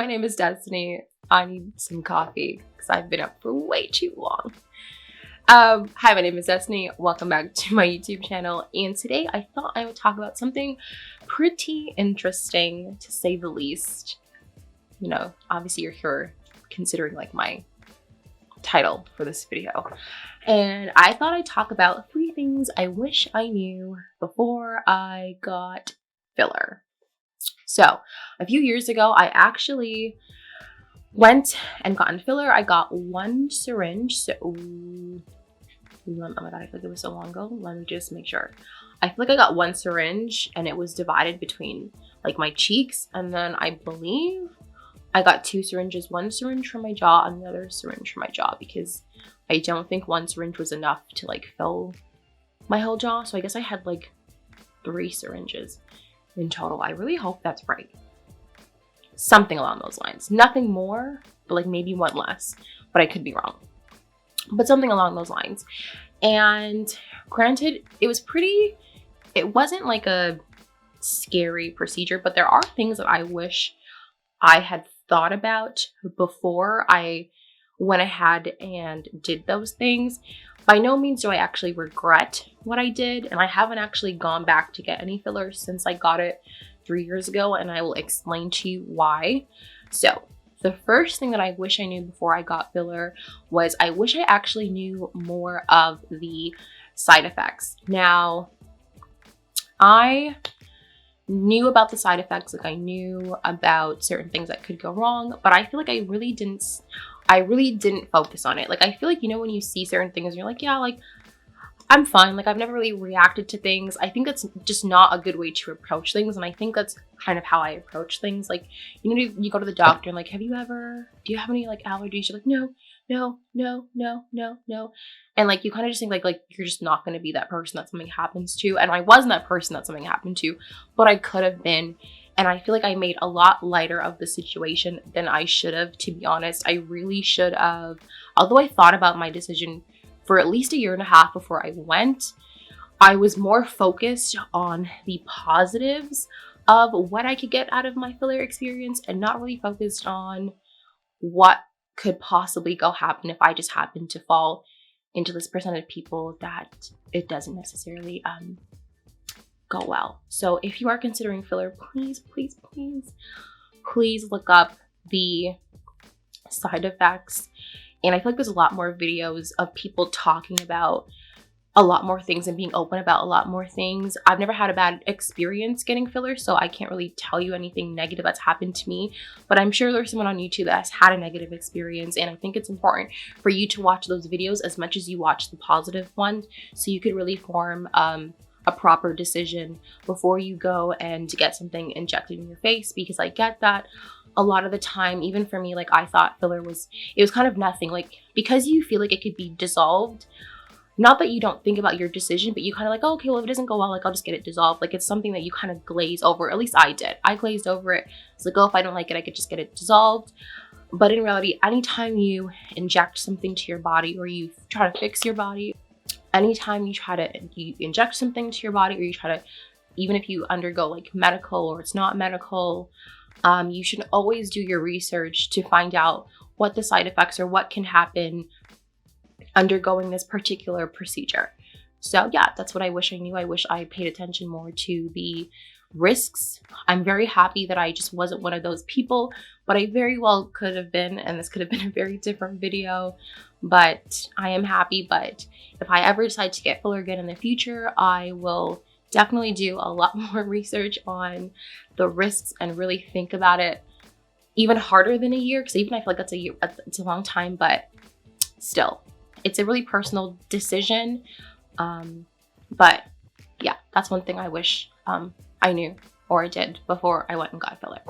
name is Destiny. I need some coffee because I've been up for way too long. Hi, my name is Destiny. Welcome back to my YouTube channel. And today I thought I would talk about something pretty interesting, to say the least. You know, obviously you're here considering like my title for this video. And I thought I'd talk about 3 things I wish I knew before I got filler. So a few years ago, I actually went and got filler. I got 1 syringe. So, oh my god, I feel like it was so long ago. Let me just make sure. I feel like I got 1 syringe and it was divided between like my cheeks. And then I believe I got 2 syringes, 1 syringe for my jaw and the other syringe for my jaw, because I don't think 1 syringe was enough to like fill my whole jaw. So I guess I had like 3 syringes in total. I really hope that's right. Something along those lines. Nothing more, but like maybe 1 less, but I could be wrong. But something along those lines. And granted, it wasn't like a scary procedure, but there are things that I wish I had thought about before I went ahead and did those things. By no means do I actually regret what I did, and I haven't actually gone back to get any fillers since I got it 3 years ago, and I will explain to you why. So the first thing that I wish I knew before I got filler was I wish I actually knew more of the side effects. Now, I knew about the side effects, like I knew about certain things that could go wrong, but I feel like I really didn't focus on it. Like, I feel like, you know, when you see certain things, you're like, yeah, like, I'm fine. Like, I've never really reacted to things. I think that's just not a good way to approach things. And I think that's kind of how I approach things. Like, you know, you go to the doctor and like, do you have any like allergies? You're like, no. And like, you kind of just think like you're just not going to be that person that something happens to. And I wasn't that person that something happened to, but I could have been. And I feel like I made a lot lighter of the situation than I should have, to be honest. I really should have. Although I thought about my decision for at least 1.5 years before I went, I was more focused on the positives of what I could get out of my filler experience and not really focused on what could possibly go happen if I just happened to fall into this percent of people that it doesn't necessarily go well. So if you are considering filler, please look up the side effects. And I feel like there's a lot more videos of people talking about a lot more things and being open about a lot more things. I've never had a bad experience getting filler, so I can't really tell you anything negative that's happened to me, but I'm sure there's someone on YouTube that has had a negative experience, and I think it's important for you to watch those videos as much as you watch the positive ones, so you could really form a proper decision before you go and get something injected in your face. Because I get that a lot of the time, even for me, like I thought filler was kind of nothing, like because you feel like it could be dissolved. Not that you don't think about your decision, but you kind of like, oh, okay, well, if it doesn't go well, like I'll just get it dissolved. Like it's something that you kind of glaze over. At least I did. I glazed over it. It's like, oh, if I don't like it, I could just get it dissolved. But in reality, anytime you inject something to your body or you try to fix your body, anytime you inject something to your body, or you try to, even if you undergo like medical or it's not medical, you should always do your research to find out what the side effects or what can happen undergoing this particular procedure. So yeah, that's what I wish I knew. I wish I paid attention more to the risks. I'm very happy that I just wasn't one of those people, but I very well could have been, and this could have been a very different video, but I am happy. But if I ever decide to get filler again in the future, I will definitely do a lot more research on the risks and really think about it even harder than 1 year, because even I feel like that's a year, it's a long time, but still, it's a really personal decision. But yeah, that's one thing I wish I knew or I did before I went and got filler.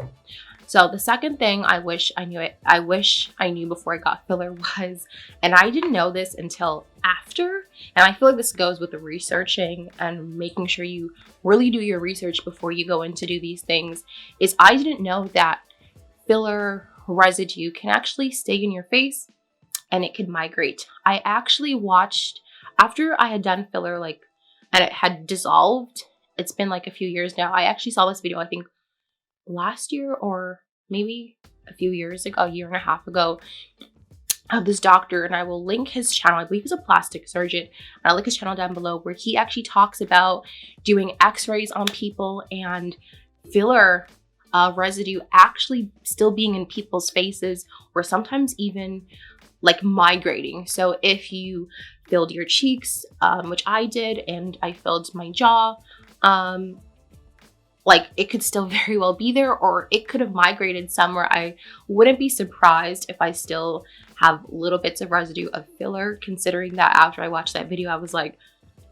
So the second thing I wish I knew before I got filler was, and I didn't know this until after, and I feel like this goes with the researching and making sure you really do your research before you go in to do these things, is I didn't know that filler residue can actually stay in your face and it could migrate. I actually watched, after I had done filler, like, and it had dissolved, it's been like a few years now, I actually saw this video, I think last year or maybe a few years ago, a year and a half ago, of this doctor, and I will link his channel. I believe he's a plastic surgeon, and I'll link his channel down below, where he actually talks about doing x-rays on people and filler residue actually still being in people's faces, or sometimes even like migrating. So if you filled your cheeks, which I did, and I filled my jaw, like it could still very well be there, or it could have migrated somewhere. I wouldn't be surprised if I still have little bits of residue of filler, considering that after I watched that video, I was like,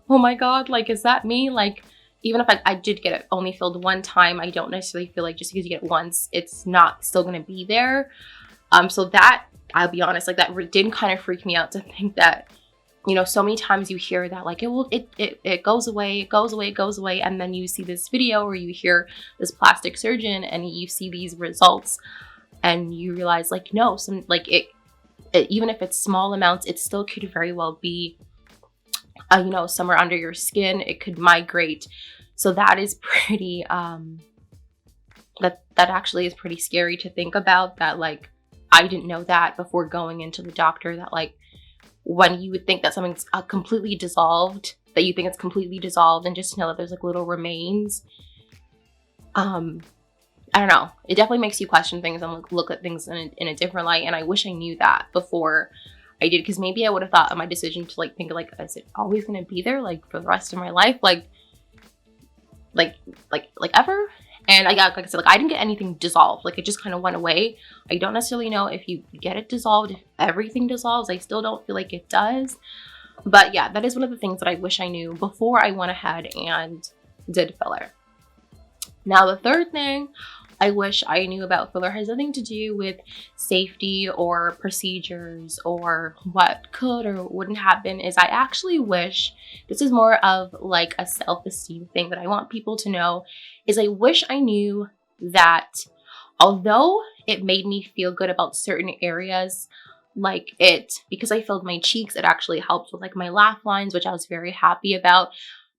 oh my God, like, is that me? Like, even if I did get it only filled one time, I don't necessarily feel like just because you get it once, it's not still gonna be there. So that, I'll be honest, like that did kind of freak me out to think that, you know, so many times you hear that like it goes away, it goes away, it goes away, and then you see this video or you hear this plastic surgeon and you see these results and you realize like, no, some like it even if it's small amounts, it still could very well be you know, somewhere under your skin. It could migrate. So that is pretty that actually is pretty scary to think about, that like I didn't know that before going into the doctor, that like when you would think that something's completely dissolved, that you think it's completely dissolved, and just know that there's like little remains. I don't know. It definitely makes you question things and look at things in a different light. And I wish I knew that before I did, because maybe I would have thought of my decision to like think like, is it always going to be there like for the rest of my life? Like ever? And I got, like I said, like I didn't get anything dissolved. Like it just kind of went away. I don't necessarily know if you get it dissolved, if everything dissolves. I still don't feel like it does. But yeah, that is one of the things that I wish I knew before I went ahead and did filler. Now, the third thing I wish I knew about filler has nothing to do with safety or procedures or what could or wouldn't happen. Is I actually wish, this is more of like a self-esteem thing that I want people to know, is I wish I knew that although it made me feel good about certain areas, like because I filled my cheeks, it actually helped with like my laugh lines, which I was very happy about.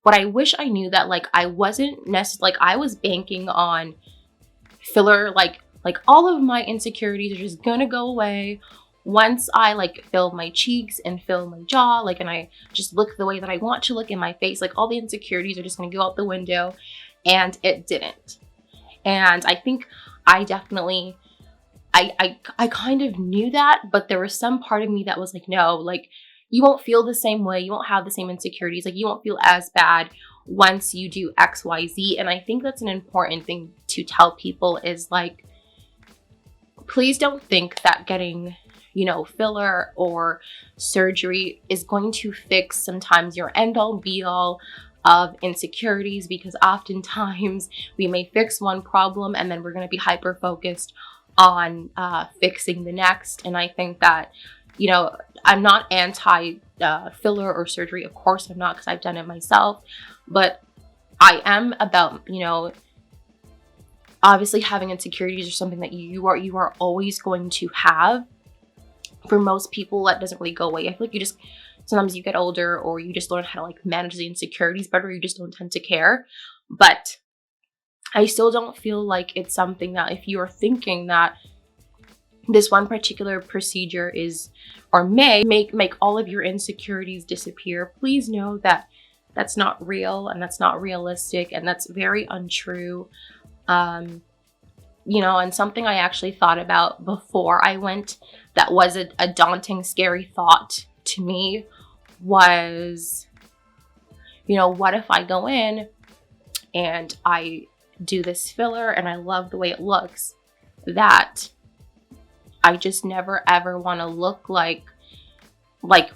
But I wish I knew that like I wasn't necessarily, like I was banking on filler, like all of my insecurities are just gonna go away once I like fill my cheeks and fill my jaw, like, and I just look the way that I want to look in my face, like all the insecurities are just gonna go out the window. And it didn't. And I think I definitely, I kind of knew that, but there was some part of me that was like, no, like you won't feel the same way, you won't have the same insecurities, like you won't feel as bad once you do XYZ. And I think that's an important thing to tell people, is like, please don't think that getting, you know, filler or surgery is going to fix sometimes your end all be all of insecurities, because oftentimes we may fix one problem and then we're going to be hyper focused on fixing the next. And I think that, you know, I'm not anti filler or surgery, of course I'm not, because I've done it myself, but I am about, you know, obviously having insecurities are something that you are always going to have. For most people, that doesn't really go away. I feel like you just, sometimes you get older or you just learn how to like manage the insecurities better. You just don't tend to care. But I still don't feel like it's something that if you're thinking that this one particular procedure is, or may make all of your insecurities disappear, please know that that's not real and that's not realistic and that's very untrue. You know, and something I actually thought about before I went that was a daunting, scary thought to me was, you know, what if I go in and I do this filler and I love the way it looks, that I just never ever want to look like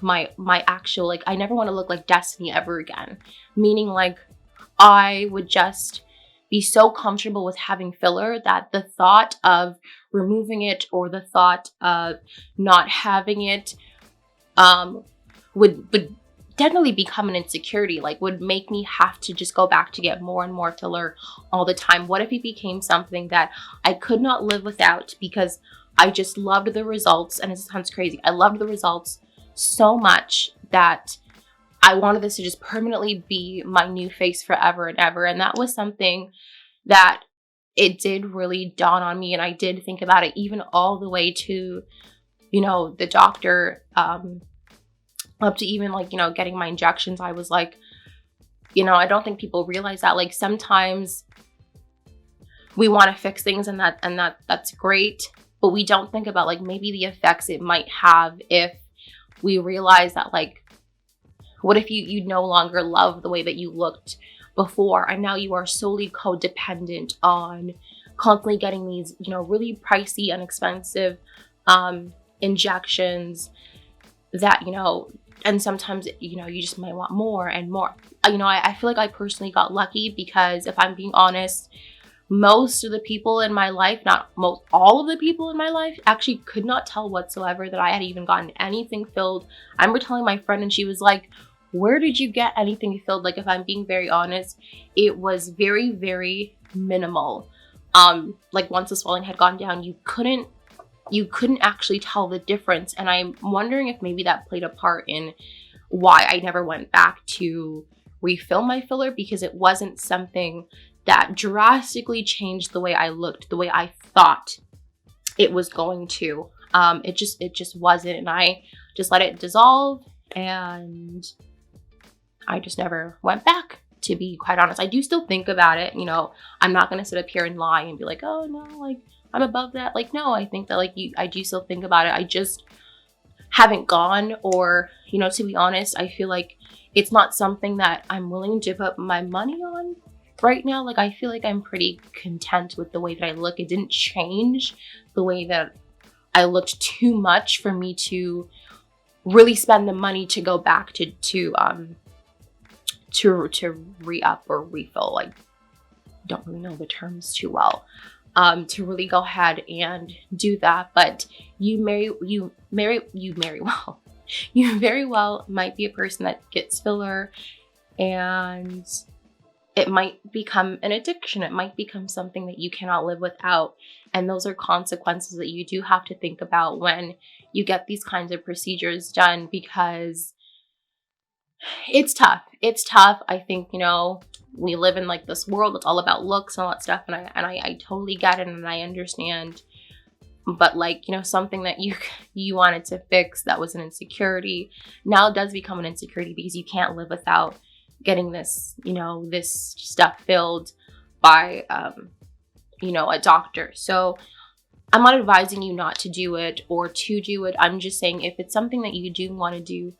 my actual, like I never want to look like Destiny ever again. Meaning like I would just be so comfortable with having filler that the thought of removing it or the thought of not having it would definitely become an insecurity, like would make me have to just go back to get more and more filler all the time. What if it became something that I could not live without because I just loved the results? And it sounds crazy, I loved the results so much that I wanted this to just permanently be my new face forever and ever. And that was something that it did really dawn on me, and I did think about it even all the way to, you know, the doctor, up to even like, you know, getting my injections. I was like, you know, I don't think people realize that like sometimes we want to fix things, and that's great, but we don't think about like maybe the effects it might have if we realize that like, what if you no longer love the way that you looked before, and now you are solely codependent on constantly getting these, you know, really pricey and expensive injections that, you know, and sometimes, you know, you just might want more and more. You know, I feel like I personally got lucky because, if I'm being honest, most of the people in my life, not most, all of the people in my life actually could not tell whatsoever that I had even gotten anything filled. I remember telling my friend and she was like, where did you get anything filled? Like, if I'm being very honest, it was very, very minimal. Like once the swelling had gone down, you couldn't actually tell the difference. And I'm wondering if maybe that played a part in why I never went back to refill my filler, because it wasn't something that drastically changed the way I looked, the way I thought it was going to. It just wasn't, and I just let it dissolve, and I just never went back, to be quite honest. I do still think about it, you know. I'm not gonna sit up here and lie and be like, oh no, like I'm above that. Like, no, I think that like I do still think about it. I just haven't gone, or, you know, to be honest, I feel like it's not something that I'm willing to put my money on right now. Like, I feel like I'm pretty content with the way that I look. It didn't change the way that I looked too much for me to really spend the money to go back to re-up or refill. Like, don't really know the terms too well, to really go ahead and do that. But you very well might be a person that gets filler, and it might become an addiction. It might become something that you cannot live without. And those are consequences that you do have to think about when you get these kinds of procedures done, because it's tough. It's tough. I think, you know, we live in like this world that's all about looks and all that stuff. And I totally get it, and I understand. But like, you know, something that you wanted to fix that was an insecurity now does become an insecurity, because you can't live without getting this, you know, this stuff filled by, you know, a doctor. So I'm not advising you not to do it or to do it. I'm just saying, if it's something that you do want to do,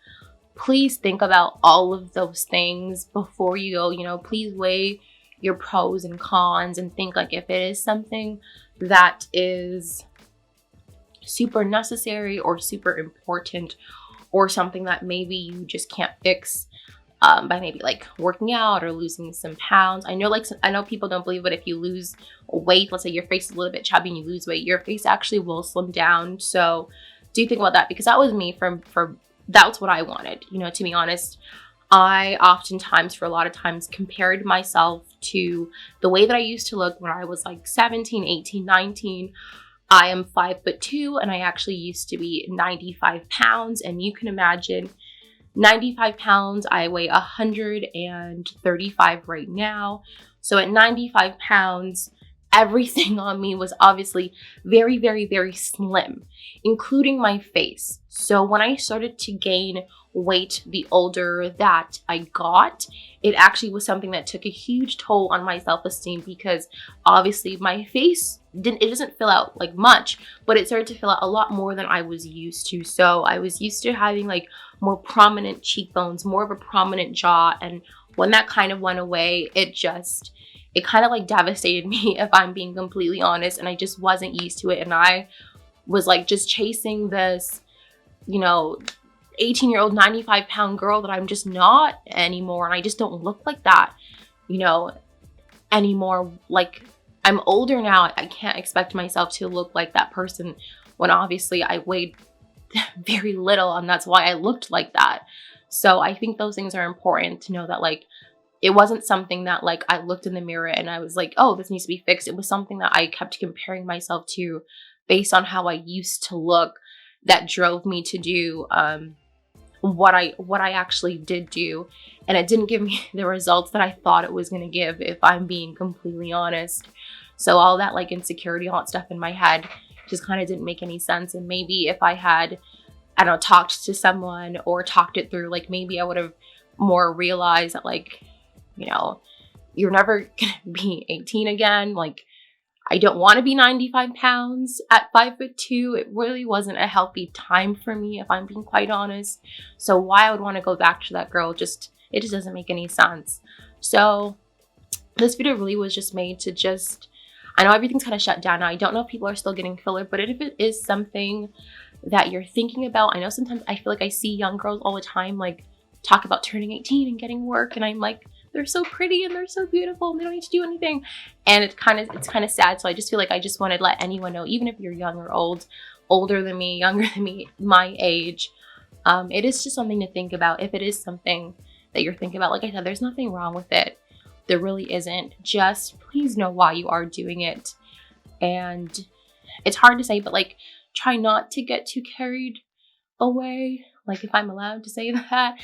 please think about all of those things before you go. You know, please weigh your pros and cons and think like, if it is something that is super necessary or super important, or something that maybe you just can't fix by maybe like working out or losing some pounds. I know people don't believe, but if you lose weight, let's say your face is a little bit chubby and you lose weight, your face actually will slim down. So do think about that, because that was me for that's what I wanted. You know, to be honest, I oftentimes, for a lot of times, compared myself to the way that I used to look when I was like 17, 18, 19. I am 5'2", and I actually used to be 95 pounds. And you can imagine, 95 pounds, I weigh 135 right now. So at 95 pounds, everything on me was obviously very, very, very slim, including my face. So when I started to gain weight the older that I got, it actually was something that took a huge toll on my self-esteem, because obviously my face doesn't fill out like much, but it started to fill out a lot more than I was used to. So I was used to having like more prominent cheekbones, more of a prominent jaw, and when that kind of went away, it kind of like devastated me, if I'm being completely honest, and I just wasn't used to it. And I was like just chasing this, you know, 18-year-old 95-pound girl that I'm just not anymore, and I just don't look like that, you know, anymore. Like, I'm older now. I can't expect myself to look like that person when obviously I weighed very little, and that's why I looked like that. So I think those things are important to know, that like, it wasn't something that like I looked in the mirror and I was like, oh, this needs to be fixed. It was something that I kept comparing myself to based on how I used to look, that drove me to do what I actually did do. And it didn't give me the results that I thought it was going to give, if I'm being completely honest. So all that like insecurity, all that stuff in my head just kind of didn't make any sense. And maybe if I had, I don't know, talked to someone or talked it through, like maybe I would have more realized that, like, you know, you're never gonna be 18 again. Like, I don't want to be 95 pounds at 5'2". It really wasn't a healthy time for me, if I'm being quite honest. So why I would want to go back to that girl, it just doesn't make any sense. So this video really was just made to just, I know everything's kind of shut down now. I don't know if people are still getting filler, but if it is something that you're thinking about, I know sometimes I feel like I see young girls all the time like talk about turning 18 and getting work, and I'm like, they're so pretty and they're so beautiful and they don't need to do anything. And it's kind of sad. So I just feel like I just wanted to let anyone know, even if you're young or old, older than me, younger than me, my age, it is just something to think about. If it is something that you're thinking about, like I said, there's nothing wrong with it. There really isn't. Just please know why you are doing it. And it's hard to say, but like, try not to get too carried away, like, if I'm allowed to say that.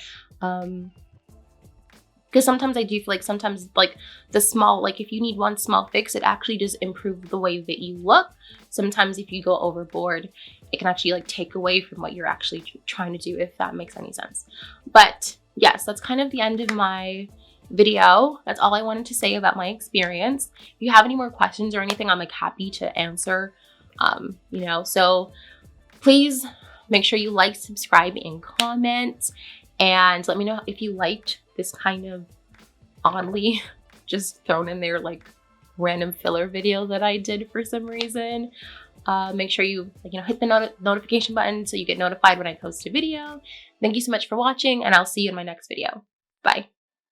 Because sometimes I do feel like sometimes like the small, like if you need one small fix, it actually does improve the way that you look. Sometimes if you go overboard, it can actually like take away from what you're actually trying to do, if that makes any sense. But yes, that's kind of the end of my video. That's all I wanted to say about my experience. If you have any more questions or anything, I'm like happy to answer, you know, so please make sure you like, subscribe, and comment, and let me know if you liked this kind of oddly just thrown in there like random filler video that I did for some reason. Make sure you hit the notification button so you get notified when I post a video. Thank you so much for watching, and I'll see you in my next video. Bye.